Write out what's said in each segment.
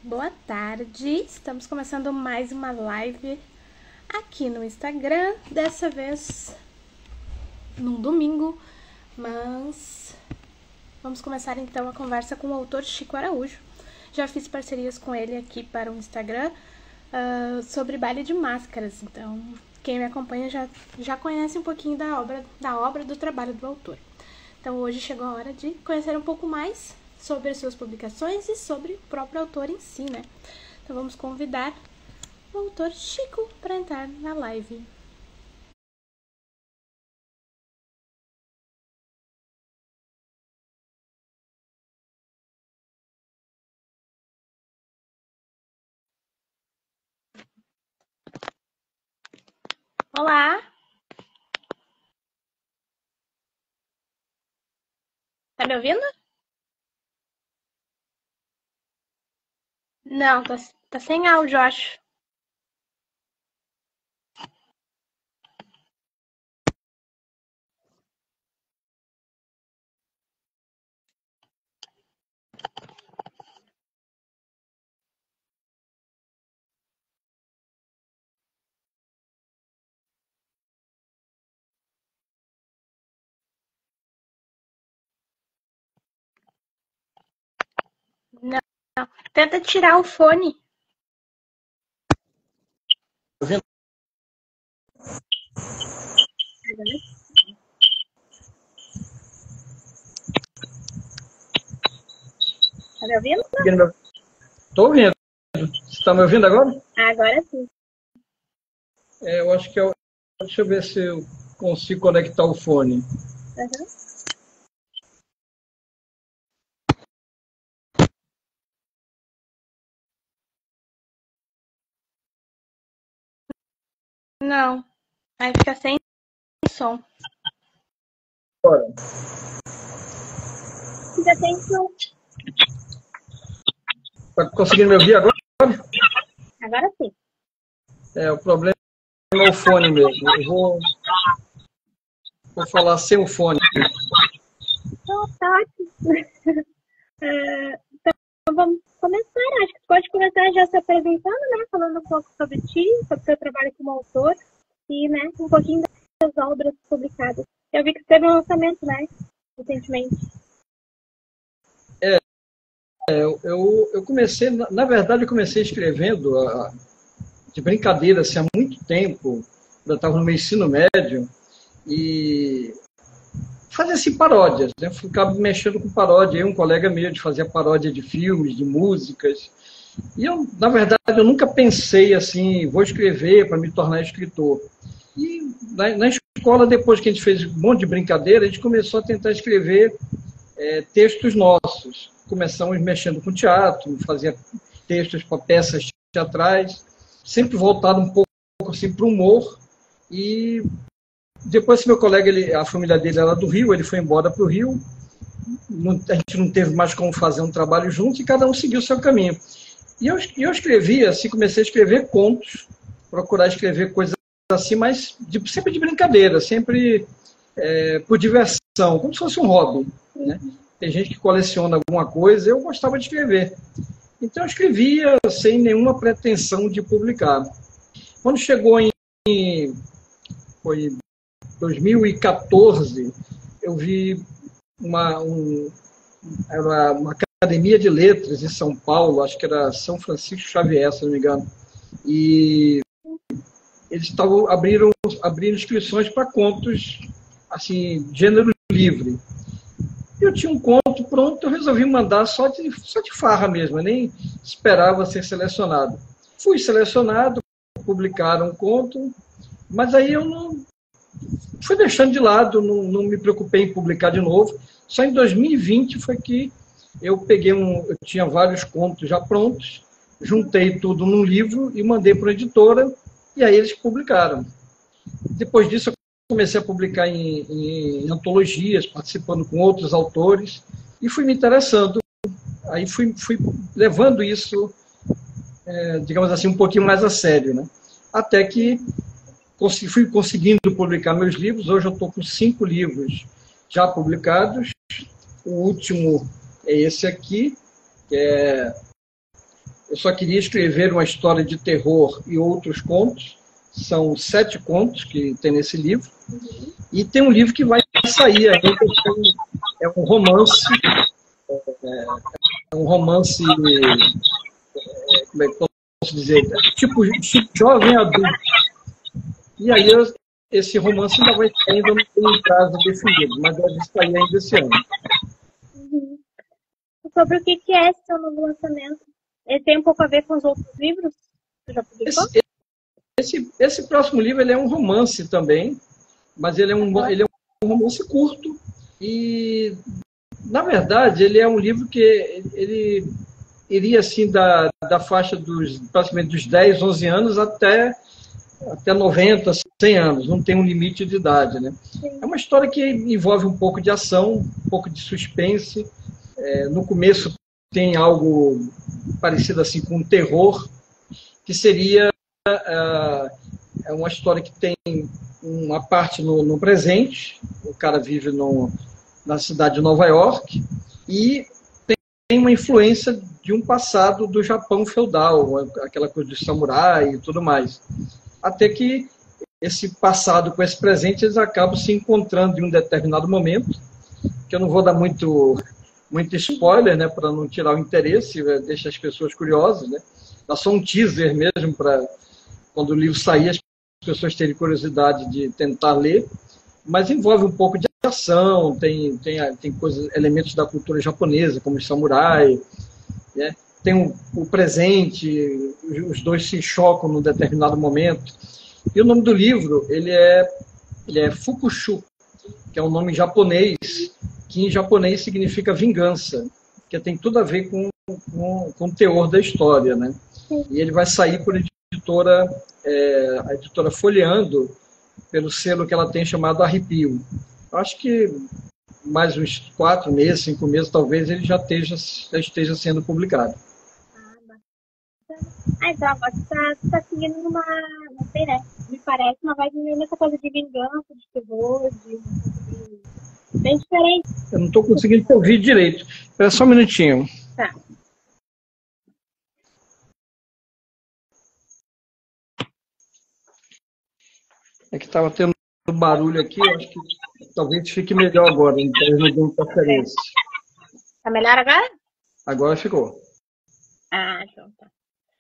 Boa tarde, estamos começando mais uma live aqui no Instagram, dessa vez num domingo, mas vamos começar então a conversa com o autor Chico Araújo. Já fiz parcerias com ele aqui para o Instagram sobre baile de máscaras, então quem me acompanha já conhece um pouquinho da obra do trabalho do autor. Então hoje chegou a hora de conhecer um pouco mais sobre as suas publicações e sobre o próprio autor em si, né? Então vamos convidar o autor Chico para entrar na live. Olá! Tá me ouvindo? Não, tá sem áudio, acho. Não. Tenta tirar o fone. Tá me ouvindo? Estou ouvindo. Você está me ouvindo agora? Agora sim. Eu acho que deixa eu ver se eu consigo conectar o fone. Uhum. Não. Aí fica sem som. Agora. Fica sem som. Está conseguindo me ouvir agora? Agora sim. O problema é o fone mesmo. Eu vou falar sem o fone. Então, tá ótimo. Então vamos começar. Acho que você pode começar já se apresentando, né? Falando um pouco sobre ti, sobre o seu trabalho como autor e, né, um pouquinho das obras publicadas. Eu vi que teve um lançamento, né? Recentemente. Eu comecei, na verdade, eu comecei escrevendo de brincadeira assim, há muito tempo. Eu estava no meu ensino médio e fazia assim, paródias, né? Ficava mexendo com paródia. Aí um colega meu fazia paródia de filmes, de músicas. E eu, na verdade, eu nunca pensei assim, vou escrever para me tornar escritor. E na escola, depois que a gente fez um monte de brincadeira, a gente começou a tentar escrever textos nossos. Começamos mexendo com teatro, fazia textos para peças teatrais, sempre voltado um pouco assim, para o humor. E depois, meu colega, a família dele era do Rio, ele foi embora para o Rio, a gente não teve mais como fazer um trabalho junto e cada um seguiu o seu caminho. E eu escrevia, assim, comecei a escrever contos, procurar escrever coisas assim, mas sempre de brincadeira, sempre por diversão, como se fosse um hobby, né? Tem gente que coleciona alguma coisa, eu gostava de escrever. Então eu escrevia sem nenhuma pretensão de publicar. Quando chegou foi 2014, eu vi era uma academia de letras em São Paulo, acho que era São Francisco Xavier, se não me engano, e eles abrindo inscrições para contos, assim, gênero livre. Eu tinha um conto pronto, eu resolvi mandar só de farra mesmo, eu nem esperava ser selecionado. Fui selecionado, publicaram um conto, mas aí eu não fui deixando de lado, não me preocupei em publicar de novo. Só em 2020 foi que eu peguei eu tinha vários contos já prontos, juntei tudo num livro e mandei para a editora, e aí eles publicaram. Depois disso, eu comecei a publicar em antologias, participando com outros autores, e fui me interessando. Aí fui levando isso, digamos assim, um pouquinho mais a sério, né? Até que fui conseguindo publicar meus livros. Hoje eu estou com 5 livros já publicados. O último é esse aqui, que é Eu Só Queria Escrever uma História de Terror e Outros Contos. São 7 contos que tem nesse livro. E tem um livro que vai sair ainda, é um romance, como é que eu posso dizer? Tipo jovem adulto. E aí esse romance ainda vai sair, ainda não tem um prazo definido, mas deve sair ainda esse ano. Uhum. Sobre o que é esse seu novo lançamento? Ele tem um pouco a ver com os outros livros que já publicou? Esse próximo livro ele é um romance também, mas ele é um romance curto e, na verdade, ele é um livro que ele iria assim da faixa praticamente dos 10, 11 anos até 90, 100 anos, não tem um limite de idade, né? Sim. É uma história que envolve um pouco de ação, um pouco de suspense. No começo tem algo parecido assim com um terror, que seria uma história que tem uma parte no presente, o cara vive na cidade de Nova York, e tem uma influência de um passado do Japão feudal, aquela coisa do samurai e tudo mais. Até que esse passado com esse presente, eles acabam se encontrando em um determinado momento, que eu não vou dar muito spoiler, né, para não tirar o interesse, deixa as pessoas curiosas, né? Dá só um teaser mesmo para quando o livro sair as pessoas terem curiosidade de tentar ler, mas envolve um pouco de ação, tem elementos da cultura japonesa, como os samurai, né? Tem o presente, os dois se chocam num determinado momento. E o nome do livro, ele é Fukushu, que é um nome japonês, que em japonês significa vingança, que tem tudo a ver com o teor da história, né? E ele vai sair por a editora Folheando, pelo selo que ela tem chamado Arrepio. Acho que mais uns 4 meses, 5 meses, talvez ele já esteja sendo publicado. Então, agora você tá seguindo não sei, né? Me parece uma vibe meio nessa coisa de vingança, de terror, bem diferente. Eu não estou conseguindo ouvir direito. Espera só um minutinho. Tá. É que estava tendo barulho aqui, eu acho que talvez fique melhor agora, então não tem interferência. Tá melhor agora? Agora ficou. Então tá.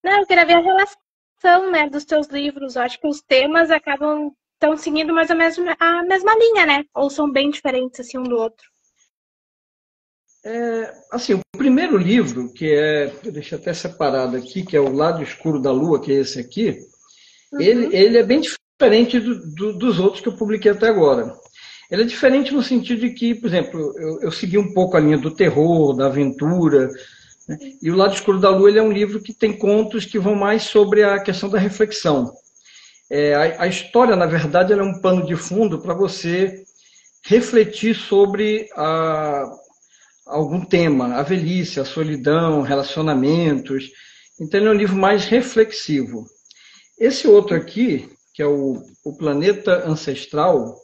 Não, eu queria ver a relação, né, dos teus livros. Eu acho que os temas estão seguindo mais ou menos a mesma linha, né? Ou são bem diferentes, assim, um do outro? Assim, o primeiro livro, deixa eu até separado aqui, que é O Lado Escuro da Lua, que é esse aqui, ele é bem diferente dos outros que eu publiquei até agora. Ele é diferente no sentido de que, por exemplo, eu segui um pouco a linha do terror, da aventura, né? E O Lado Escuro da Lua ele é um livro que tem contos que vão mais sobre a questão da reflexão. A história, na verdade, ela é um pano de fundo para você refletir sobre algum tema, a velhice, a solidão, relacionamentos. Então, ele é um livro mais reflexivo. Esse outro aqui, que é o Planeta Ancestral,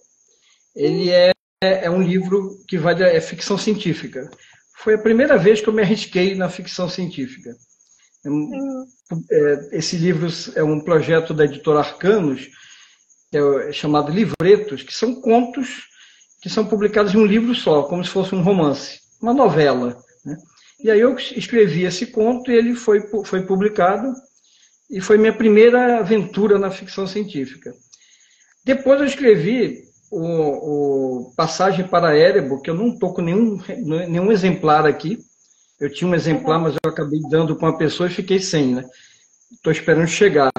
ele é um livro que é ficção científica. Foi a primeira vez que eu me arrisquei na ficção científica. Esse livro é um projeto da editora Arcanos, que é chamado Livretos, que são contos que são publicados em um livro só, como se fosse um romance, uma novela, né? E aí eu escrevi esse conto e ele foi publicado e foi minha primeira aventura na ficção científica. Depois eu escrevi o Passagem para Erebo, que eu não estou com nenhum exemplar aqui. Eu tinha um exemplar, mas eu acabei dando para uma pessoa e fiquei sem, né? Estou esperando chegar.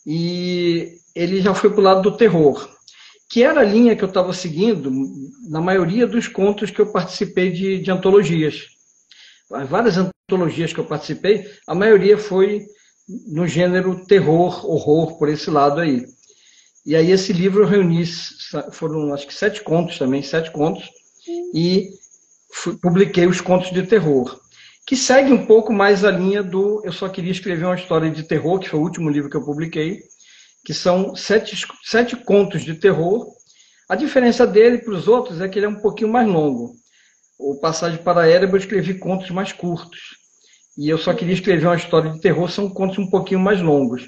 E ele já foi para o lado do terror, que era a linha que eu estava seguindo na maioria dos contos que eu participei de antologias. As várias antologias que eu participei, a maioria foi no gênero terror, horror, por esse lado aí. E aí esse livro eu reuni, foram acho que 7 contos também, 7 contos, e publiquei os contos de terror, que segue um pouco mais a linha do Eu Só Queria Escrever uma História de Terror, que foi o último livro que eu publiquei, que são 7 contos de terror. A diferença dele para os outros é que ele é um pouquinho mais longo. O Passagem para Erebo eu escrevi contos mais curtos. e eu só queria escrever uma história de terror, são contos um pouquinho mais longos,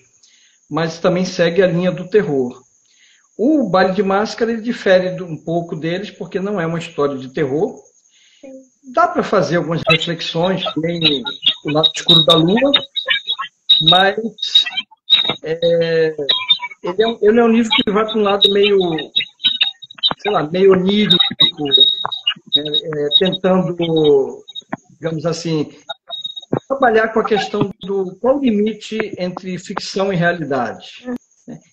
mas também segue a linha do terror. O Baile de Máscara ele difere um pouco deles, porque não é uma história de terror. Dá para fazer algumas reflexões, tem o lado escuro da lua, mas ele é um livro que vai para um lado meio, sei lá, meio onírico, tentando, digamos assim, trabalhar com a questão do qual o limite entre ficção e realidade.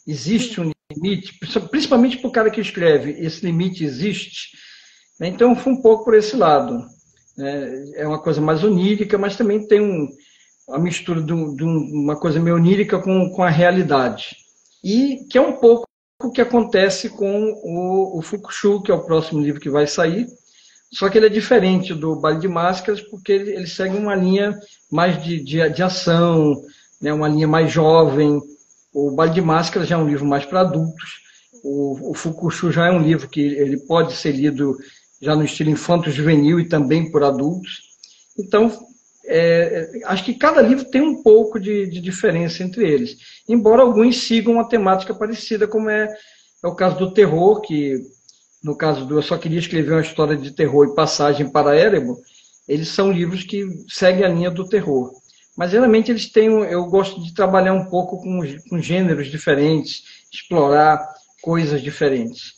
Existe um limite, principalmente para o cara que escreve, esse limite existe. Então, foi um pouco por esse lado. É uma coisa mais onírica, mas também tem uma mistura de uma coisa meio onírica com a realidade. E que é um pouco o que acontece com o Fukushu, que é o próximo livro que vai sair. Só que ele é diferente do Baile de Máscaras, porque ele segue uma linha mais de ação, né? Uma linha mais jovem. O Baile de Máscaras já é um livro mais para adultos. O Fukushu já é um livro que ele pode ser lido já no estilo infanto-juvenil e também por adultos. Então, acho que cada livro tem um pouco de diferença entre eles. Embora alguns sigam uma temática parecida, como é o caso do terror, que no caso do Eu Só Queria Escrever uma História de Terror e Passagem para Erebo, eles são livros que seguem a linha do terror. Mas, geralmente, eles têm. Eu gosto de trabalhar um pouco com gêneros diferentes, explorar coisas diferentes.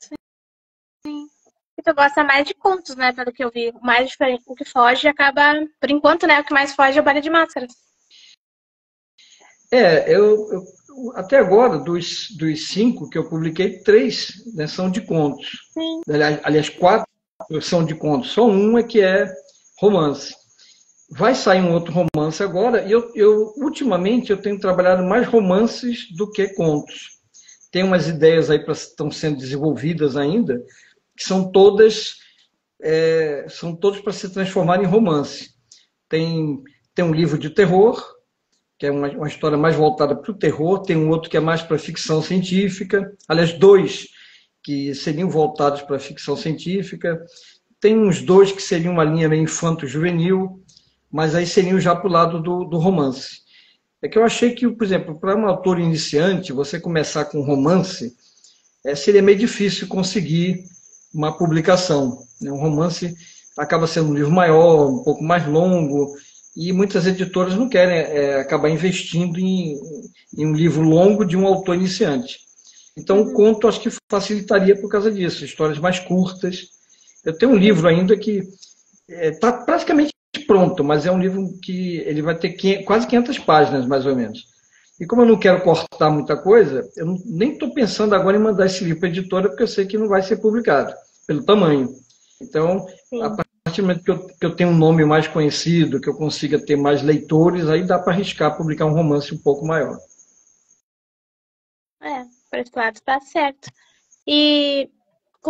Sim. E tu gosta mais de contos, né? Pelo que eu vi. O mais diferente, o que foge acaba. Por enquanto, né? O que mais foge é o Baile de Máscaras. Até agora, dos 5 que eu publiquei, 3, né, são de contos. Sim. Aliás, 4 são de contos. Só um é que é romance. Vai sair um outro romance agora, e ultimamente eu tenho trabalhado mais romances do que contos. Tem umas ideias aí que estão sendo desenvolvidas ainda, que são todas para se transformar em romance. Tem um livro de terror, que é uma história mais voltada para o terror, tem um outro que é mais para ficção científica, aliás, 2 que seriam voltados para a ficção científica, tem uns 2 que seriam uma linha meio infanto-juvenil, mas aí seriam já para o lado do romance. É que eu achei que, por exemplo, para um autor iniciante, você começar com romance, seria meio difícil conseguir uma publicação. Um romance acaba sendo um livro maior, um pouco mais longo, e muitas editoras não querem acabar investindo em um livro longo de um autor iniciante. Então, o conto acho que facilitaria por causa disso, histórias mais curtas. Eu tenho um livro ainda que está praticamente pronto, mas é um livro que ele vai ter quase 500 páginas, mais ou menos. E como eu não quero cortar muita coisa, eu nem estou pensando agora em mandar esse livro para a editora, porque eu sei que não vai ser publicado, pelo tamanho. Então, sim, a partir do momento que eu tenho um nome mais conhecido, que eu consiga ter mais leitores, aí dá para arriscar publicar um romance um pouco maior. Por esse lado tá certo. E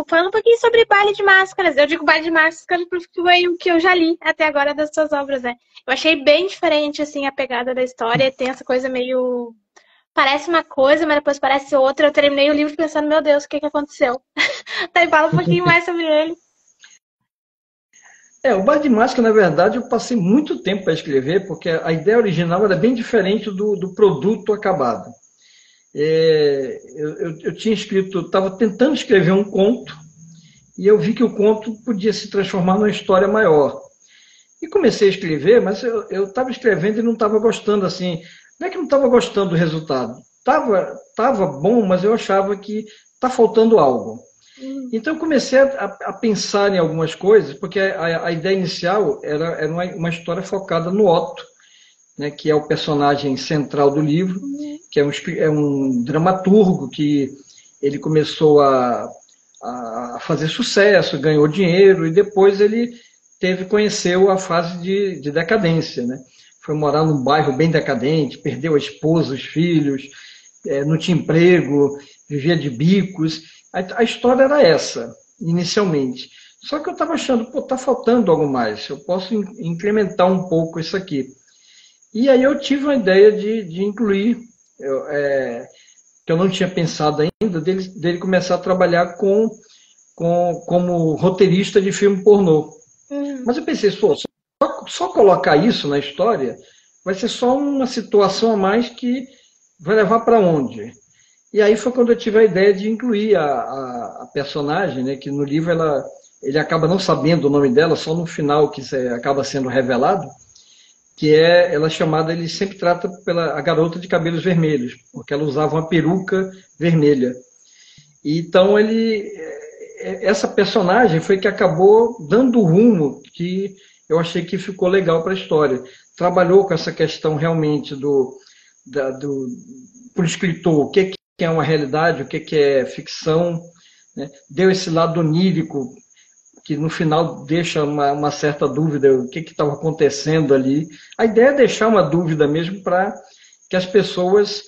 falando um pouquinho sobre Baile de Máscaras. Eu digo Baile de Máscaras porque foi o que eu já li até agora das suas obras, né? Eu achei bem diferente, assim, a pegada da história. Tem essa coisa meio... Parece uma coisa, mas depois parece outra. Eu terminei o livro pensando, meu Deus, o que aconteceu? Daí fala um pouquinho mais sobre ele. O Baile de Máscaras, na verdade, eu passei muito tempo para escrever, porque a ideia original era bem diferente do produto acabado. Eu tinha escrito, estava tentando escrever um conto, e eu vi que o conto podia se transformar numa história maior. E comecei a escrever, mas eu estava escrevendo e não estava gostando, assim, não é que não estava gostando do resultado. Estava bom, mas eu achava que está faltando algo. Então eu comecei a pensar em algumas coisas, porque a ideia inicial era uma história focada no Otto, né, que é o personagem central do livro, que é um dramaturgo que ele começou a fazer sucesso, ganhou dinheiro, e depois ele conheceu a fase de decadência. Né? Foi morar num bairro bem decadente, perdeu a esposa, os filhos, não tinha emprego, vivia de bicos. A história era essa, inicialmente. Só que eu estava achando, está faltando algo mais, eu posso incrementar um pouco isso aqui. E aí eu tive uma ideia de incluir, que eu não tinha pensado ainda, dele começar a trabalhar como roteirista de filme pornô. Mas eu pensei, só só colocar isso na história vai ser só uma situação a mais que vai levar para onde? E aí foi quando eu tive a ideia de incluir a personagem, né, que no livro ele acaba não sabendo o nome dela, só no final que acaba sendo revelado, que ela é chamada, ele sempre trata pela a garota de cabelos vermelhos, porque ela usava uma peruca vermelha. E então essa personagem foi que acabou dando o rumo que eu achei que ficou legal para a história. Trabalhou com essa questão realmente do pro escritor, o que é uma realidade, o que é ficção, né? Deu esse lado onírico que no final deixa uma certa dúvida, o que estava acontecendo ali. A ideia é deixar uma dúvida mesmo para que as pessoas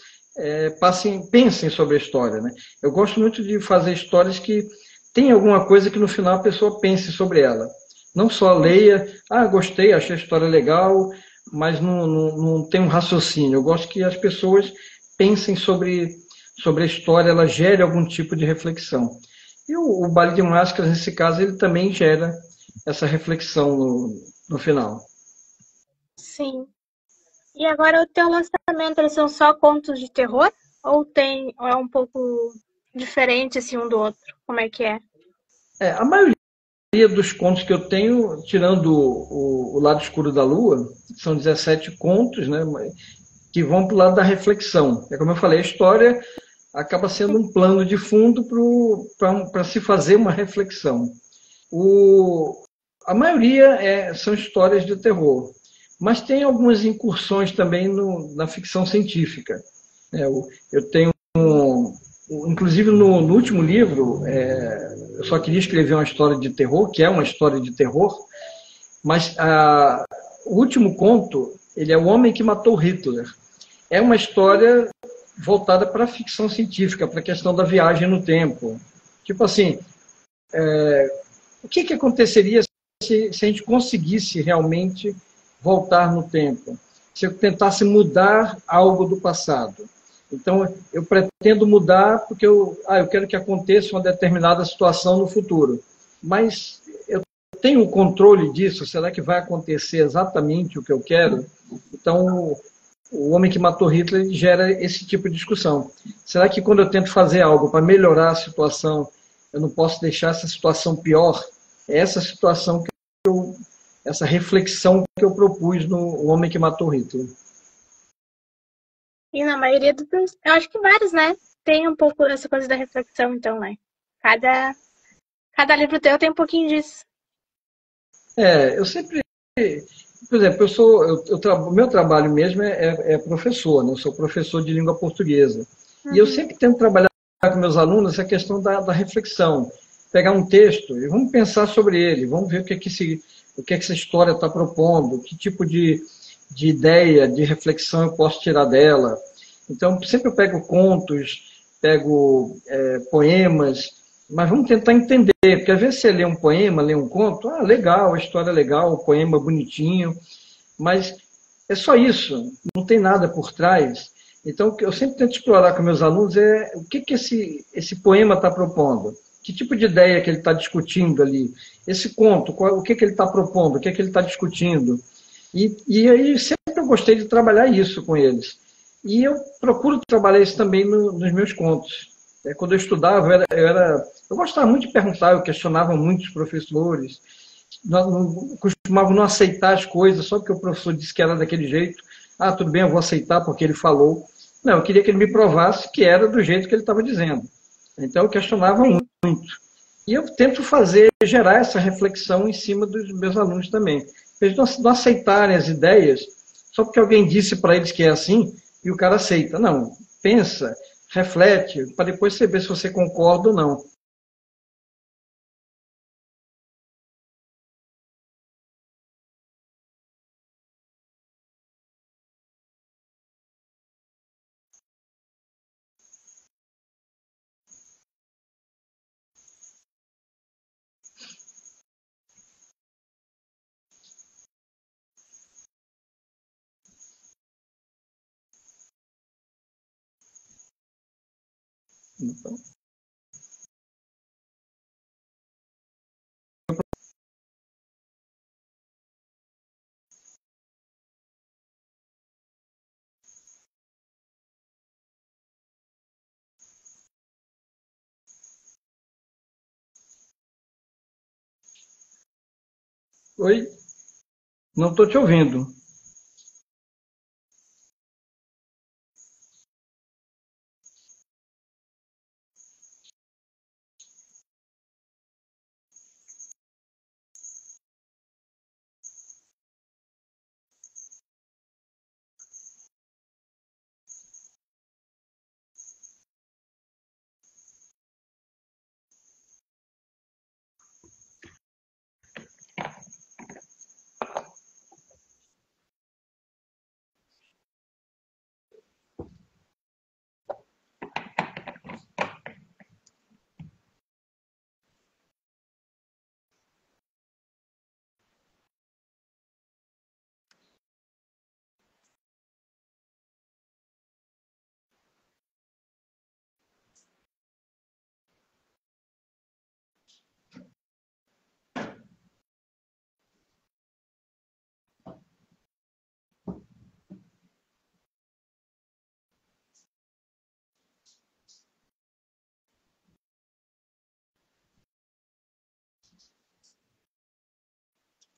pensem sobre a história. Né? Eu gosto muito de fazer histórias que tem alguma coisa que no final a pessoa pense sobre ela. Não só leia, gostei, achei a história legal, mas não tem um raciocínio. Eu gosto que as pessoas pensem sobre a história, ela gere algum tipo de reflexão. E o Baile de Máscaras, nesse caso, ele também gera essa reflexão no final. Sim. E agora o teu lançamento, eles são só contos de terror? Ou é um pouco diferente assim um do outro? Como é que é? A maioria dos contos que eu tenho, tirando o Lado Escuro da Lua, são 17 contos, né, que vão para o lado da reflexão. É como eu falei, a história acaba sendo um plano de fundo para se fazer uma reflexão. A maioria são histórias de terror, mas tem algumas incursões também na ficção científica. Eu tenho, inclusive no último livro, eu só queria escrever uma história de terror, que é uma história de terror, mas o último conto, ele é O Homem que Matou Hitler. É uma história voltada para a ficção científica, para a questão da viagem no tempo. Tipo assim, o que aconteceria se a gente conseguisse realmente voltar no tempo? Se eu tentasse mudar algo do passado. Então, eu pretendo mudar porque eu quero que aconteça uma determinada situação no futuro. Mas eu tenho o controle disso? Será que vai acontecer exatamente o que eu quero? Então, o Homem que Matou Hitler gera esse tipo de discussão. Será que quando eu tento fazer algo para melhorar a situação, eu não posso deixar essa situação pior? É essa situação essa reflexão que eu propus no O Homem que Matou Hitler. E na maioria dos. Eu acho que vários, né? Tem um pouco essa coisa da reflexão, então, né? Cada livro teu tem um pouquinho disso. Eu sempre. Por exemplo, o meu trabalho mesmo é professor, né? Eu sou professor de língua portuguesa. E eu sempre tento trabalhar com meus alunos a questão da reflexão. Pegar um texto e vamos pensar sobre ele, vamos ver o que essa história está propondo, que tipo de ideia, de reflexão eu posso tirar dela. Então, sempre eu pego contos, pego poemas, mas vamos tentar entender, porque às vezes você lê um poema, lê um conto, legal, a história é legal, o poema é bonitinho, mas é só isso, não tem nada por trás. Então, o que eu sempre tento explorar com meus alunos é o que esse poema está propondo, que tipo de ideia que ele está discutindo ali, esse conto, o que ele está propondo, o que ele está discutindo. E aí sempre eu gostei de trabalhar isso com eles. E eu procuro trabalhar isso também nos meus contos. Quando eu estudava, eu gostava muito de perguntar, eu questionava muito os professores, costumavam não aceitar as coisas só porque o professor disse que era daquele jeito. Tudo bem, eu vou aceitar porque ele falou. Não, eu queria que ele me provasse que era do jeito que ele estava dizendo. Então eu questionava muito. E eu tento gerar essa reflexão em cima dos meus alunos também. Eles não aceitarem as ideias só porque alguém disse para eles que é assim e o cara aceita. Não, pensa, reflete, para depois você ver se você concorda ou não. Então, Oi? Não estou te ouvindo.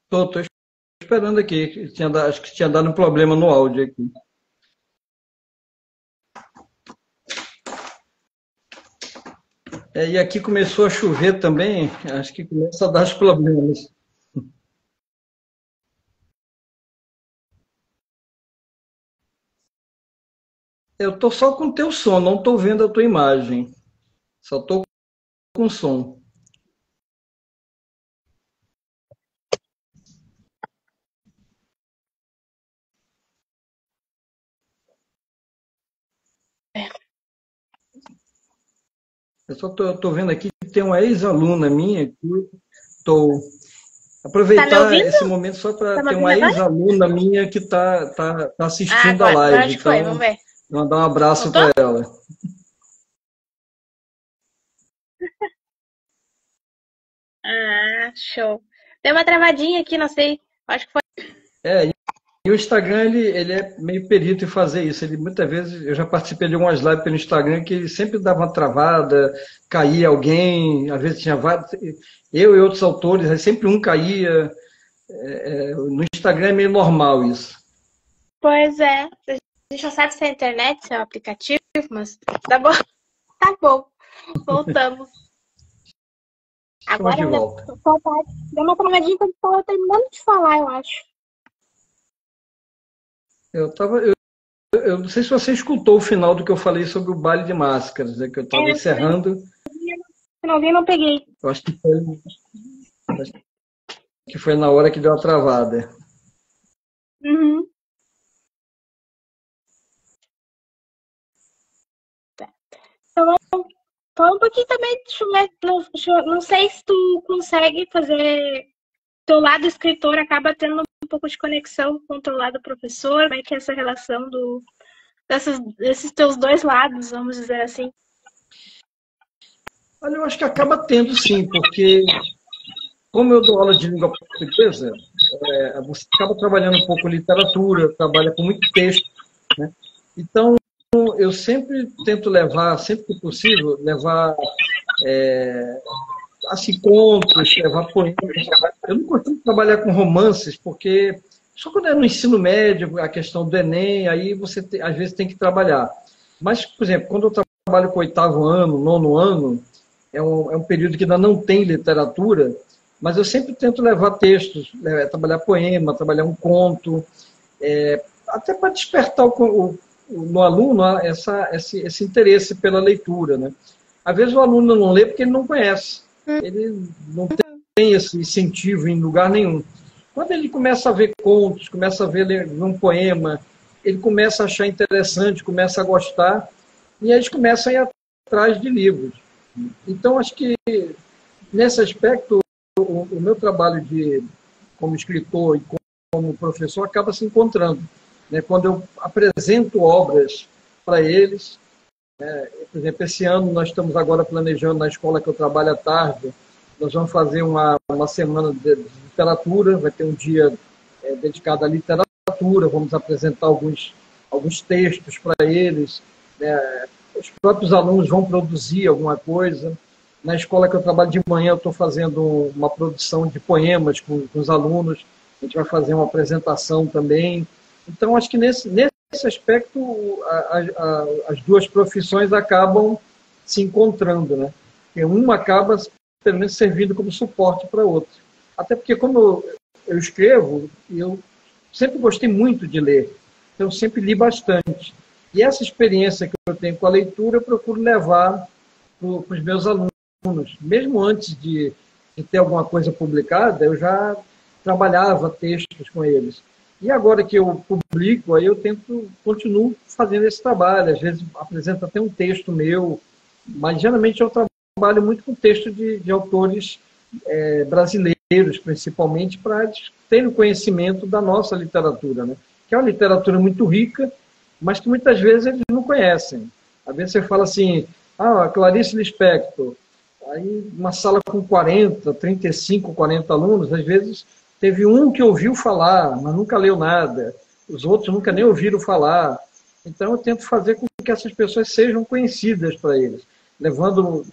Estou esperando aqui. Acho que tinha dado um problema no áudio aqui. E aqui começou a chover também. Acho que começa a dar os problemas. Eu estou só com o teu som, não estou vendo a tua imagem. Só estou com som. Eu só estou vendo aqui que tem uma ex-aluna minha que estou aproveitar esse momento só para ter uma ex-aluna minha que tá assistindo a live. Acho que foi, vamos ver. Mandar um abraço para ela. Ah, show. Deu uma travadinha aqui, não sei. Acho que foi. E o Instagram, ele é meio perito em fazer isso. Ele, muitas vezes, eu já participei de algumas lives pelo Instagram que ele sempre dava uma travada, caía alguém, às vezes tinha vários. Eu e outros autores, aí sempre um caía. No Instagram é meio normal isso. Pois é. A gente não sabe se é a internet, se é o aplicativo, mas tá bom. Tá bom. Voltamos. Agora de volta. Deu uma travadinha quando estava terminando de falar, eu acho. Eu não sei se você escutou o final do que eu falei sobre o baile de máscaras, que eu estava encerrando. Finalzinho não peguei. Eu acho que foi na hora que deu a travada. Uhum. Fala um pouquinho também, não sei se tu consegue fazer. Teu lado escritor acaba tendo um pouco de conexão com o teu lado professor, como é que é essa relação desses teus dois lados, vamos dizer assim? Olha, eu acho que acaba tendo sim, porque como eu dou aula de língua portuguesa, você acaba trabalhando um pouco literatura, trabalha com muito texto, né? Então, eu sempre tento levar, sempre que possível, levar assim, contos, levar poemas. Eu não costumo trabalhar com romances, porque só quando é no ensino médio, a questão do Enem, aí você às vezes tem que trabalhar. Mas, por exemplo, quando eu trabalho com o 8º ano, 9º ano, é um período que ainda não tem literatura, mas eu sempre tento levar textos, trabalhar poema, trabalhar um conto, até para despertar no aluno esse interesse pela leitura, né? Às vezes o aluno não lê porque ele não conhece, ele não tem esse incentivo em lugar nenhum. Quando ele começa a ver contos, começa a ver um poema, ele começa a achar interessante, começa a gostar, e aí eles começam a ir atrás de livros. Então, acho que, nesse aspecto, o meu trabalho como escritor e como professor acaba se encontrando, né? Quando eu apresento obras para eles, por exemplo, esse ano nós estamos agora planejando na escola que eu trabalho à tarde, nós vamos fazer uma semana de literatura, vai ter um dia dedicado à literatura, vamos apresentar alguns textos para eles, né? Os próprios alunos vão produzir alguma coisa, Na escola que eu trabalho de manhã, eu estou fazendo uma produção de poemas com os alunos. A gente vai fazer uma apresentação também. Então, acho que nesse aspecto, as duas profissões acabam se encontrando, né? E uma acaba, pelo menos, servindo como suporte para a outra. Até porque, como eu escrevo, eu sempre gostei muito de ler. Então, eu sempre li bastante. E essa experiência que eu tenho com a leitura, eu procuro levar para os meus alunos. Mesmo antes de ter alguma coisa publicada, eu já trabalhava textos com eles. E agora que eu publico, aí eu continuo fazendo esse trabalho. Às vezes apresento até um texto meu, mas geralmente eu trabalho muito com texto de autores brasileiros, principalmente, para eles terem conhecimento da nossa literatura, né? Que é uma literatura muito rica, mas que muitas vezes eles não conhecem. Às vezes você fala assim, Clarice Lispector, aí uma sala com 40, 35, 40 alunos, às vezes teve um que ouviu falar, mas nunca leu nada, os outros nunca nem ouviram falar. Então eu tento fazer com que essas pessoas sejam conhecidas para eles, levando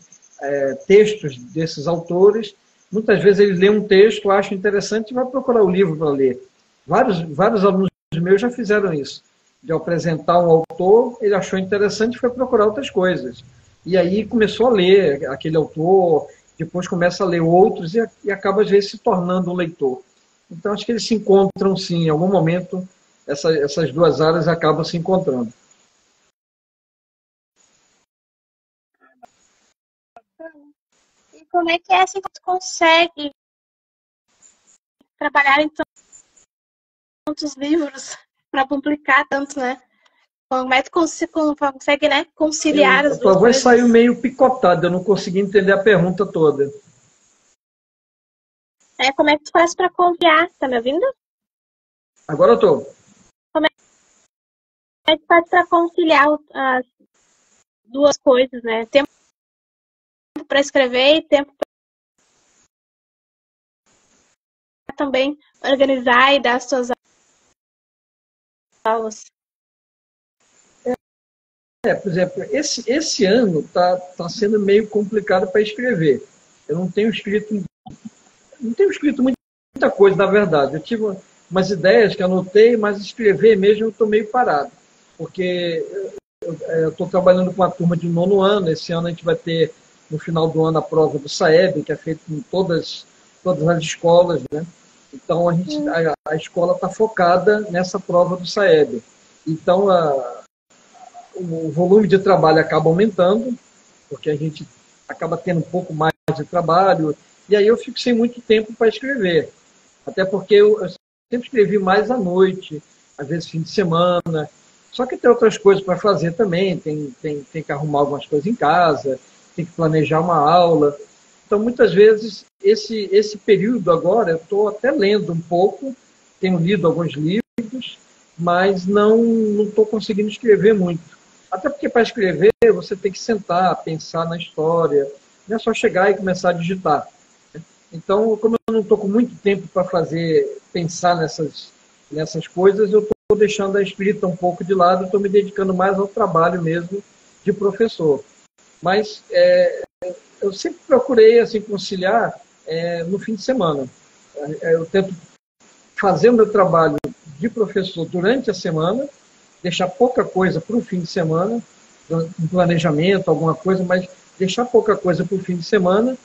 textos desses autores. Muitas vezes eles lêem um texto, acham interessante e vão procurar o livro para ler. Vários alunos meus já fizeram isso, de apresentar um autor, ele achou interessante e foi procurar outras coisas. E aí começou a ler aquele autor, depois começa a ler outros e acaba, às vezes, se tornando um leitor. Então, acho que eles se encontram, sim, em algum momento, essas duas áreas acabam se encontrando. E como é que é assim que você consegue trabalhar em tantos livros para publicar tanto, né? Como é que você consegue, né, conciliar as A tua duas voz coisas? saiu meio picotada, eu não consegui entender a pergunta toda. Como é que tu faz para conciliar? Tá me ouvindo? Agora eu estou. Como é que faz para conciliar as duas coisas, né? Tempo para escrever e tempo para também organizar e dar as suas aulas. Por exemplo, esse ano tá sendo meio complicado para escrever. Eu não tenho escrito muita coisa, na verdade. Eu tive umas ideias que anotei, mas escrever mesmo eu estou meio parado. Porque eu estou trabalhando com uma turma de 9º ano. Esse ano a gente vai ter, no final do ano, a prova do SAEB, que é feita em todas as escolas, né? Então, a escola está focada nessa prova do SAEB. Então, o volume de trabalho acaba aumentando, porque a gente acaba tendo um pouco mais de trabalho, e aí eu fico sem muito tempo para escrever. Até porque eu sempre escrevi mais à noite, às vezes fim de semana. Só que tem outras coisas para fazer também, tem que arrumar algumas coisas em casa, tem que planejar uma aula. Então, muitas vezes, esse período agora, eu estou até lendo um pouco, tenho lido alguns livros, mas não estou conseguindo escrever muito. Até porque para escrever você tem que sentar, pensar na história, não é só chegar e começar a digitar. Então, como eu não estou com muito tempo para pensar nessas coisas, eu estou deixando a escrita um pouco de lado, estou me dedicando mais ao trabalho mesmo de professor. Mas eu sempre procurei assim, conciliar no fim de semana. Eu tento fazer o meu trabalho de professor durante a semana, deixar pouca coisa para o fim de semana, um planejamento, alguma coisa, mas deixar pouca coisa para o fim de semana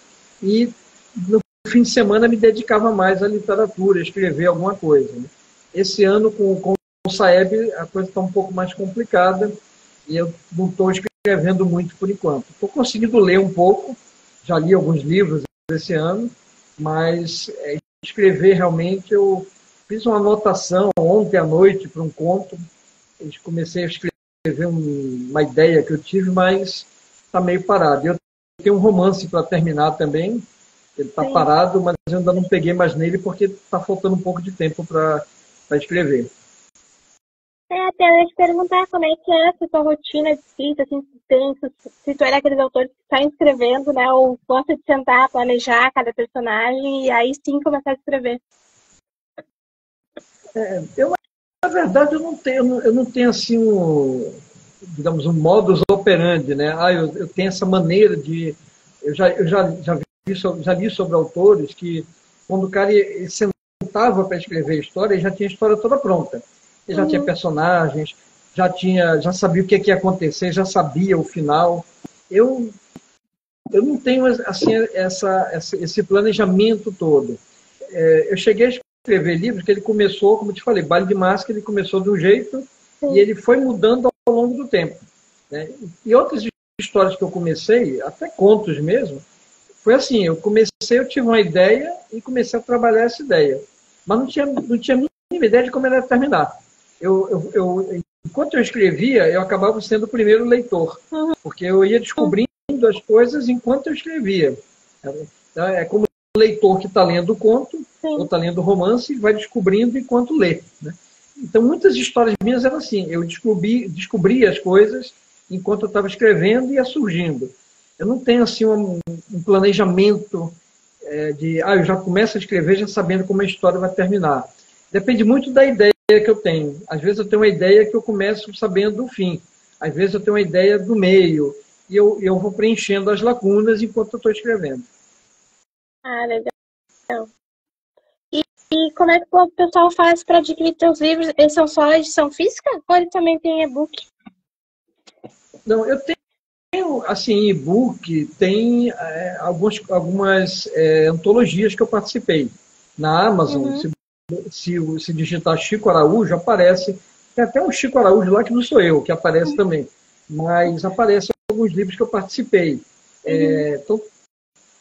e no fim de semana me dedicava mais à literatura, escrever alguma coisa. Né? Esse ano, com o SAEB, a coisa está um pouco mais complicada e eu não estou escrevendo muito por enquanto. Estou conseguindo ler um pouco, já li alguns livros esse ano, mas escrever realmente, eu fiz uma anotação ontem à noite para um conto, comecei a escrever uma ideia que eu tive, mas está meio parado. Eu tenho um romance para terminar também, ele está parado, mas eu ainda não peguei mais nele porque está faltando um pouco de tempo para escrever. Até eu ia te perguntar como é que é essa tua rotina de escrita, assim, se tu é daqueles autores que está escrevendo, né, ou gosta de sentar, planejar cada personagem e aí sim começar a escrever. Na verdade, eu não tenho assim digamos, um modus operandi, né? Eu tenho essa maneira de... já li sobre autores que, quando o cara ele sentava para escrever a história, ele já tinha a história toda pronta. Ele já tinha personagens, já sabia o que ia acontecer, já sabia o final. Eu não tenho assim, esse planejamento todo. Eu cheguei a escrever livros que ele começou, como eu te falei, Baile de Máscara, ele começou de um jeito e ele foi mudando ao longo do tempo. Né? E outras histórias que eu comecei, até contos mesmo, foi assim, eu tive uma ideia e comecei a trabalhar essa ideia. Mas não tinha a mínima ideia de como ela ia terminar. Enquanto eu escrevia, eu acabava sendo o primeiro leitor, porque eu ia descobrindo as coisas enquanto eu escrevia. Então, é como o leitor que está lendo o conto, ou está lendo o romance, e vai descobrindo enquanto lê. Né? Então, muitas histórias minhas eram assim, eu descobri as coisas enquanto eu estava escrevendo e ia surgindo. Eu não tenho assim um planejamento eu já começo a escrever já sabendo como a história vai terminar. Depende muito da ideia que eu tenho. Às vezes eu tenho uma ideia que eu começo sabendo o fim. Às vezes eu tenho uma ideia do meio. E eu vou preenchendo as lacunas enquanto eu estou escrevendo. Ah, legal. E como é que o pessoal faz para adquirir seus livros? Eles são só edição física ou ele também tem e-book? Não, eu tenho, assim, e-book, tem algumas antologias que eu participei. Na Amazon, se digitar Chico Araújo, aparece. Tem até um Chico Araújo lá que não sou eu, que aparece também. Mas aparecem alguns livros que eu participei. Então,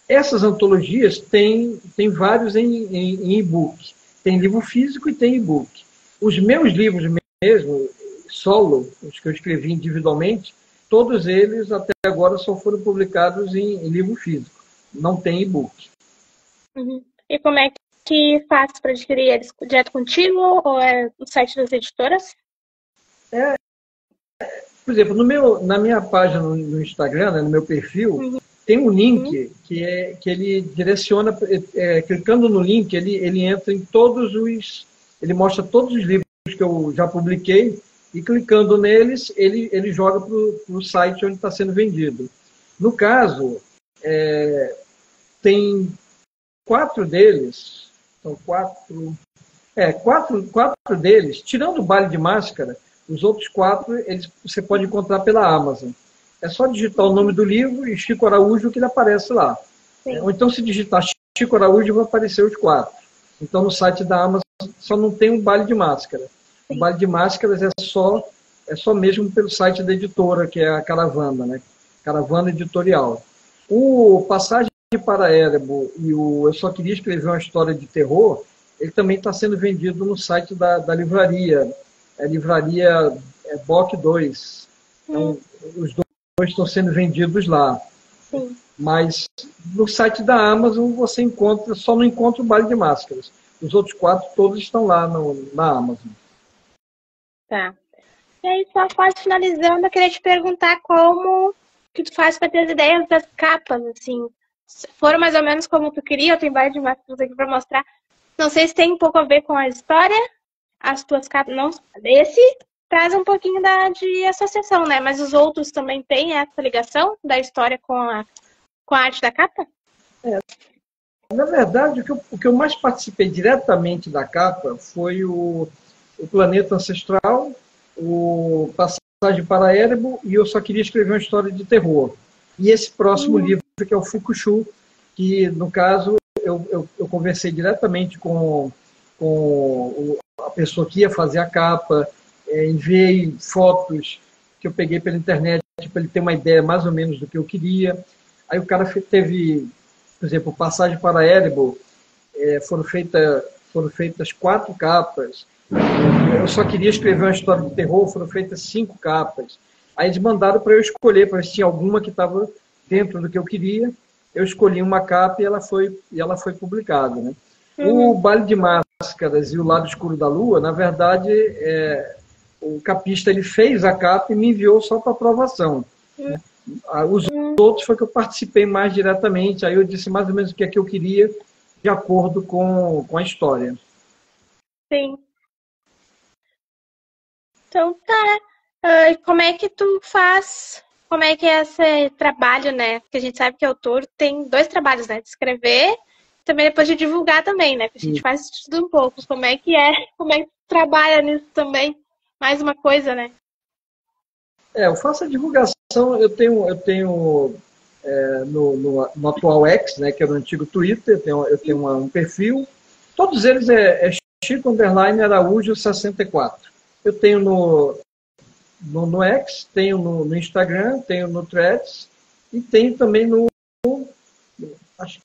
essas antologias tem vários em e-book. Tem livro físico e tem e-book. Os meus livros mesmo, solo, os que eu escrevi individualmente, todos eles até agora só foram publicados em livro físico. Não tem e-book. E como é que faz para adquirir eles? Direto contigo ou é no site das editoras? Por exemplo, na minha página no Instagram, né, no meu perfil, tem um link que ele direciona, clicando no link, ele entra em todos ele mostra todos os livros que eu já publiquei e clicando neles, ele joga para o site onde está sendo vendido. No caso, tem 4 deles, são 4 deles, tirando o Baile de Máscara, os outros 4 você pode encontrar pela Amazon. É só digitar o nome do livro e Chico Araújo que ele aparece lá. Ou então, se digitar Chico Araújo, vai aparecer os 4. Então, no site da Amazon só não tem o Baile de Máscara. O Baile de Máscaras é só mesmo pelo site da editora, que é a Caravana, né? Caravana Editorial. O Passagem para Érebo e Eu Só Queria Escrever uma História de Terror, ele também está sendo vendido no site da livraria. É a livraria BOC 2. Então, os dois estão sendo vendidos lá. Sim. Mas no site da Amazon você só não encontra o Baile de Máscaras. Os outros 4 todos estão lá na Amazon. Tá. E aí, só quase finalizando, eu queria te perguntar como que tu faz para ter as ideias das capas, assim. Foram mais ou menos como tu queria, eu tenho várias de máscaras aqui para mostrar. Não sei se tem um pouco a ver com a história, as tuas capas, não. Esse traz um pouquinho de associação, né? Mas os outros também têm essa ligação da história com a arte da capa? Na verdade, o que eu mais participei diretamente da capa foi o Planeta Ancestral, o Passagem para Érebo e Eu Só Queria Escrever uma História de Terror. E esse próximo livro, que é o Fukushu, que, no caso, eu conversei diretamente com a pessoa que ia fazer a capa, enviei fotos que eu peguei pela internet para ele ter uma ideia mais ou menos do que eu queria. Aí o cara teve, por exemplo, Passagem para Érebo, foram feitas 4 capas. Eu Só Queria Escrever uma História de Terror, foram feitas 5 capas. Aí eles mandaram para eu escolher, para ver se tinha alguma que estava dentro do que eu queria. Eu escolhi uma capa e ela foi publicada. Né? O Baile de Máscaras e O Lado Escuro da Lua, na verdade, o capista ele fez a capa e me enviou só para aprovação. Né? Os outros foi que eu participei mais diretamente, aí eu disse mais ou menos o que é que eu queria, de acordo com a história. Sim. Então tá. Como é que tu faz como é que é esse trabalho, né? Porque a gente sabe que autor tem dois trabalhos, né? De escrever e também depois de divulgar também, né? Porque a gente faz tudo um pouco. Como é que é? Como é que trabalha nisso também? Mais uma coisa, né? Eu faço a divulgação, eu tenho no atual X, né, que era o antigo Twitter, eu tenho um perfil, todos eles é Chico Underline Araújo 64. Eu tenho no X, tenho no Instagram, tenho no Threads e tenho também acho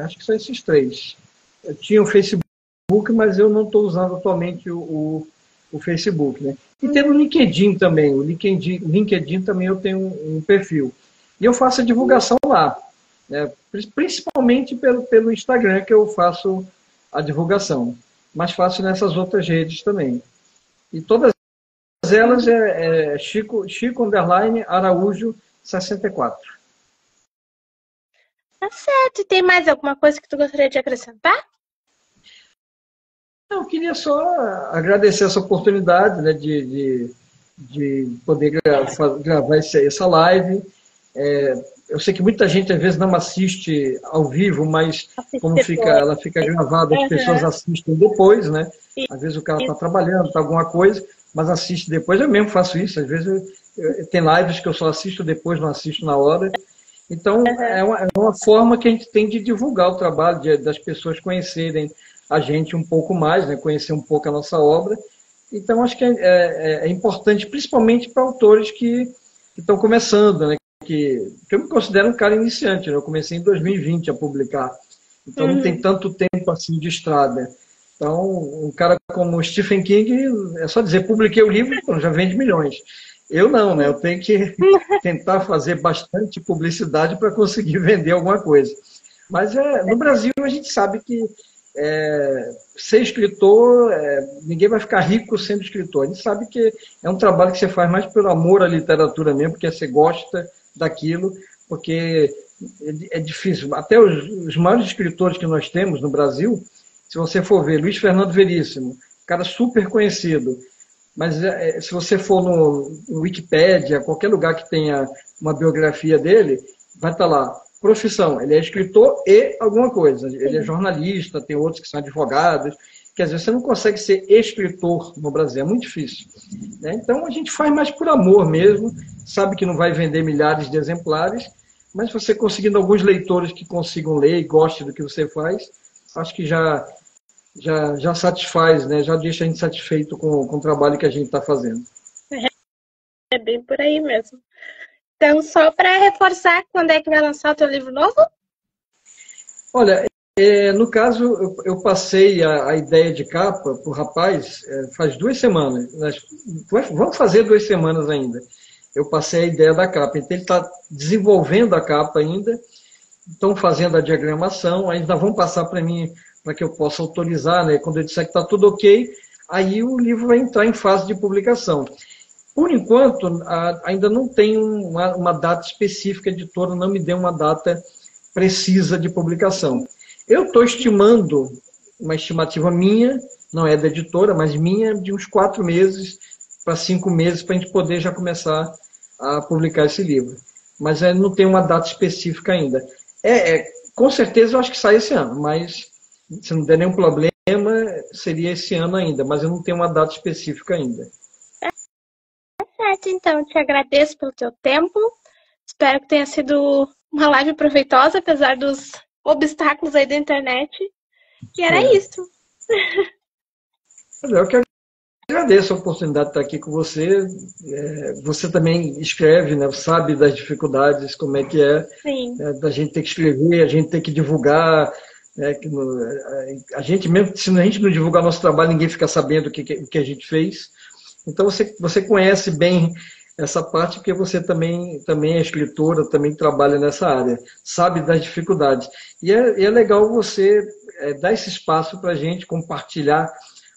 acho que são esses três. Eu tinha o Facebook, mas eu não estou usando atualmente o Facebook, né? E tem o LinkedIn também. O LinkedIn também eu tenho um perfil. E eu faço a divulgação lá, né? Principalmente pelo Instagram que eu faço a divulgação. Mas faço nessas outras redes também. E todas elas é Chico Underline Araújo 64. Tá certo. E tem mais alguma coisa que tu gostaria de acrescentar? Eu queria só agradecer essa oportunidade, né, de poder gravar essa live. Eu sei que muita gente às vezes não assiste ao vivo, mas como ela fica gravada, as pessoas Uhum. assistem depois, né? Às vezes o cara está trabalhando, está alguma coisa, mas assiste depois. Eu mesmo faço isso. Às vezes tem lives que eu só assisto depois, não assisto na hora. Então, Uhum. é uma forma que a gente tem de divulgar o trabalho, das pessoas conhecerem a gente um pouco mais, né? Conhecer um pouco a nossa obra. Então, acho que é importante, principalmente para autores que estão começando, né? Que eu me considero um cara iniciante, né? Eu comecei em 2020 a publicar, então não tem Uhum. tanto tempo assim de estrada. Então, um cara como Stephen King, é só dizer, publiquei o livro, então já vende milhões. Eu não, né? Eu tenho que tentar fazer bastante publicidade para conseguir vender alguma coisa. Mas no Brasil a gente sabe que ser escritor, ninguém vai ficar rico sendo escritor. A gente sabe que é um trabalho que você faz mais pelo amor à literatura mesmo, porque você gosta daquilo, porque é difícil. Até os maiores escritores que nós temos no Brasil, se você for ver, Luiz Fernando Veríssimo, cara super conhecido, mas se você for no Wikipédia, qualquer lugar que tenha uma biografia dele, vai estar lá, profissão, ele é escritor e alguma coisa, ele é jornalista, tem outros que são advogados, quer dizer, você não consegue ser escritor no Brasil, é muito difícil. Né? Então a gente faz mais por amor mesmo, sabe que não vai vender milhares de exemplares, mas você conseguindo alguns leitores que consigam ler e gostem do que você faz, acho que já satisfaz, né? Já deixa a gente satisfeito com o trabalho que a gente está fazendo. É bem por aí mesmo. Então, só para reforçar, quando é que vai lançar o teu livro novo? Olha, no caso, eu passei a ideia de capa para o rapaz faz 2 semanas. Vamos fazer 2 semanas ainda. Eu passei a ideia da capa. Então, ele está desenvolvendo a capa ainda, estão fazendo a diagramação, ainda vão passar para mim para que eu possa autorizar, né? Quando eu disser que está tudo ok, aí o livro vai entrar em fase de publicação. Por enquanto, ainda não tem uma data específica, a editora não me deu uma data precisa de publicação. Eu estou estimando, uma estimativa minha, não é da editora, mas minha, de uns 4 meses para 5 meses, para a gente poder já começar a publicar esse livro. Mas não tem uma data específica ainda. Com certeza eu acho que sai esse ano, mas se não der nenhum problema, seria esse ano ainda, mas eu não tenho uma data específica ainda. Certo, então, eu te agradeço pelo teu tempo. Espero que tenha sido uma live proveitosa, apesar dos obstáculos aí da internet. E era É. isso. Eu que agradeço a oportunidade de estar aqui com você. Você também escreve, né? Sabe das dificuldades, como é que Sim. da gente ter que escrever, a gente ter que divulgar. A gente mesmo, se a gente não divulgar nosso trabalho, ninguém fica sabendo o que a gente fez. Então você conhece bem essa parte porque você também é escritora, também trabalha nessa área, sabe das dificuldades. E é legal você dar esse espaço para a gente compartilhar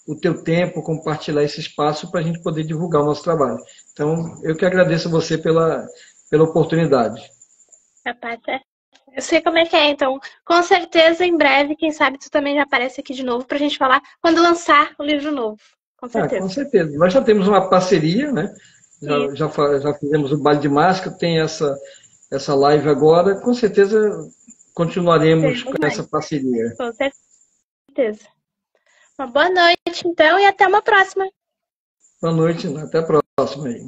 o teu tempo, compartilhar esse espaço para a gente poder divulgar o nosso trabalho. Então, eu que agradeço a você pela oportunidade. Rapaz, eu sei como é que é, então, com certeza, em breve, quem sabe tu também já aparece aqui de novo pra gente falar quando lançar o livro novo. Com Com certeza. certeza. Nós já temos uma parceria, né? Isso. Já fizemos o baile de máscara, tem essa live agora. Com certeza continuaremos com Teremos mais, essa parceria. com certeza. Uma boa noite, então, e até uma próxima. Boa noite, até a próxima aí.